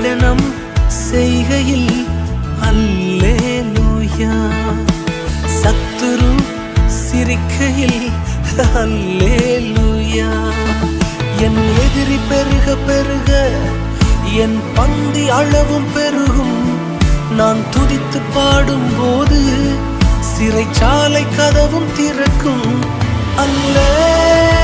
ஏளனம் செய்கையில் அல்லேலூயா, சத்துரு சிரிக்கையில் அல்லேலூயா. என் எதிரி பெருக பெருக என் பந்தி அளவும் பெருகும். நான் துதித்து பாடும் போது சிறைச்சாலை கதவும் திறக்கும். அல்லேலூயா.